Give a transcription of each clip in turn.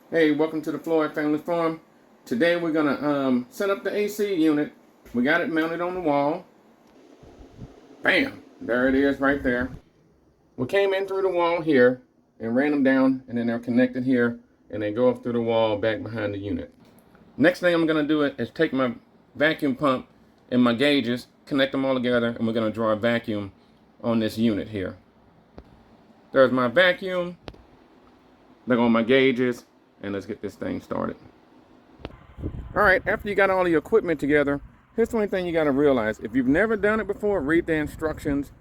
Hey, welcome to the Floyd Family Farm. Today we're gonna set up the AC unit. We got it mounted on the wall. Bam! There it is right there. We came in through the wall here and ran them down, and then they're connected here, and they go up through the wall back behind the unit. Next thing I'm gonna do is take my vacuum pump and my gauges, connect them all together, and we're gonna draw a vacuum on this unit here. There's my vacuum. There go my gauges, and let's get this thing started. All right, after you got all the equipment together, here's the only thing you got to realize. If you've never done it before, read the instructions.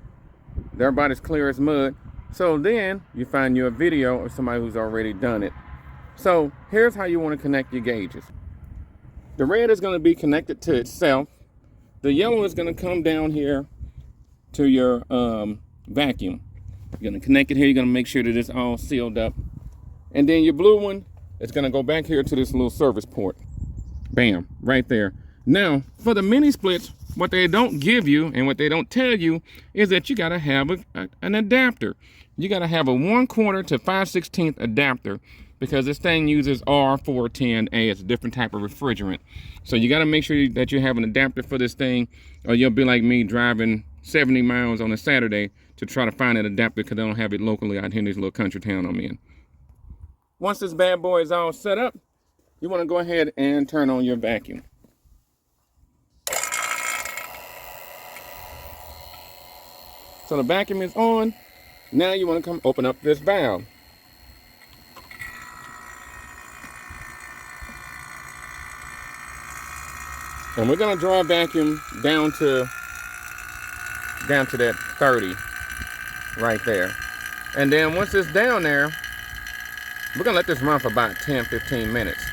They're about as clear as mud. So then you find you a video of somebody who's already done it. So here's how you want to connect your gauges. The red is going to be connected to itself. The yellow is going to come down here to your vacuum. You're going to connect it here. You're going to make sure that it's all sealed up. And then your blue one is going to go back here to this little service port. Bam, right there. Now, for the mini splits, what they don't give you and what they don't tell you is that you got to have an adapter. You got to have a 1/4 to 5/16 adapter because this thing uses R410A. It's a different type of refrigerant. So you got to make sure that you have an adapter for this thing, or you'll be like me driving 70 miles on a Saturday to try to find that adapter because they don't have it locally out here in this little country town I'm in. Once this bad boy is all set up, you want to go ahead and turn on your vacuum. So the vacuum is on. Now you want to come open up this valve. And we're going to draw a vacuum down to that 30 right there. And then once it's down there, we're going to let this run for about 10-15 minutes.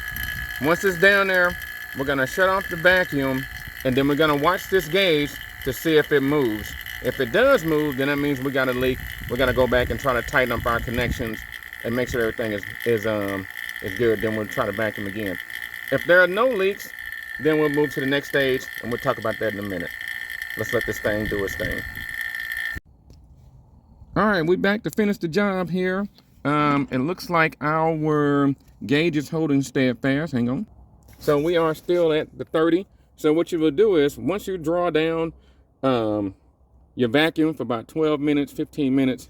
Once it's down there, we're going to shut off the vacuum, and then we're going to watch this gauge to see if it moves. If it does move, then that means we got a leak. We're going to go back and try to tighten up our connections and make sure everything is good. Then we'll try to vacuum again. If there are no leaks, then we'll move to the next stage, and we'll talk about that in a minute. Let's let this thing do its thing. All right, we're back to finish the job here. It looks like our gauge is holding steadfast. Hang on. So we are still at the 30. So what you will do is once you draw down your vacuum for about 12 minutes, 15 minutes,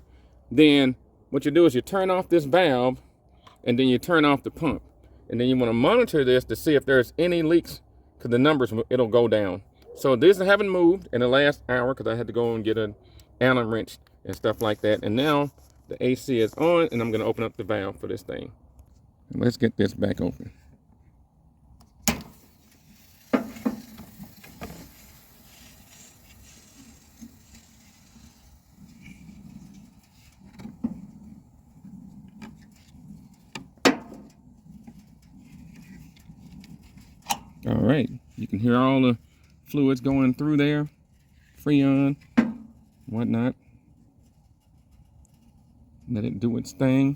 then what you do is you turn off this valve and then you turn off the pump. And then you want to monitor this to see if there's any leaks because the numbers, it'll go down. So these haven't moved in the last hour because I had to go and get an Allen wrench and stuff like that. And now the AC is on, and I'm going to open up the valve for this thing. Let's get this back open. All right, you can hear all the fluids going through there, Freon, whatnot. Let it do its thing.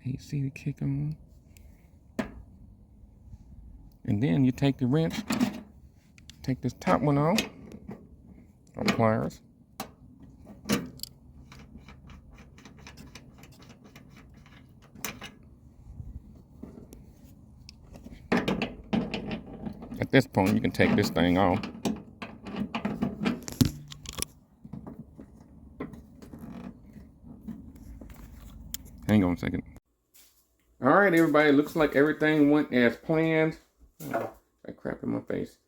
AC to kick on. And then you take the wrench, take this top one off, or pliers. At this point, you can take this thing off. Hang on a second. All right, everybody, looks like everything went as planned. Oh, that crap in my face.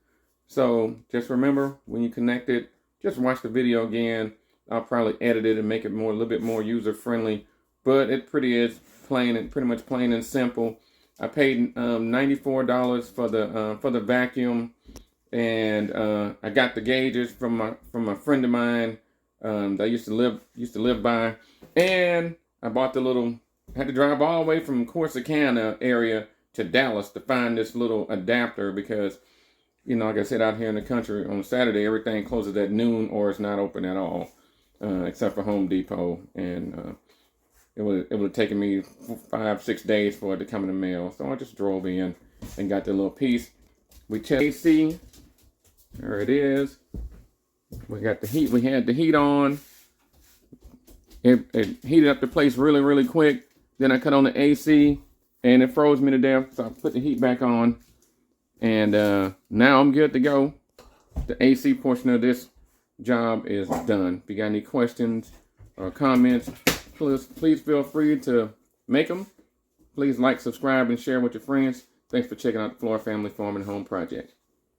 So just remember, when you connect it, just watch the video again. I'll probably edit it and make it a little bit more user-friendly. But it pretty much plain and simple. I paid $94 for the vacuum, and I got the gauges from a friend of mine that I used to live by, and I bought the little. Had to drive all the way from Corsicana area to Dallas to find this little adapter because, you know, like I said, out here in the country on Saturday, everything closes at noon or it's not open at all, except for Home Depot and it would have taken me 5-6 days for it to come in the mail. So I just drove in and got the little piece. We checked AC. There it is. We got the heat. We had the heat on. It heated up the place really, really quick. Then I cut on the AC and it froze me to death. So I put the heat back on. And now I'm good to go. The AC portion of this job is done. If you got any questions or comments, please feel free to make them. Please like, subscribe, and share with your friends. Thanks for checking out the Flora Family Farm and Home Project.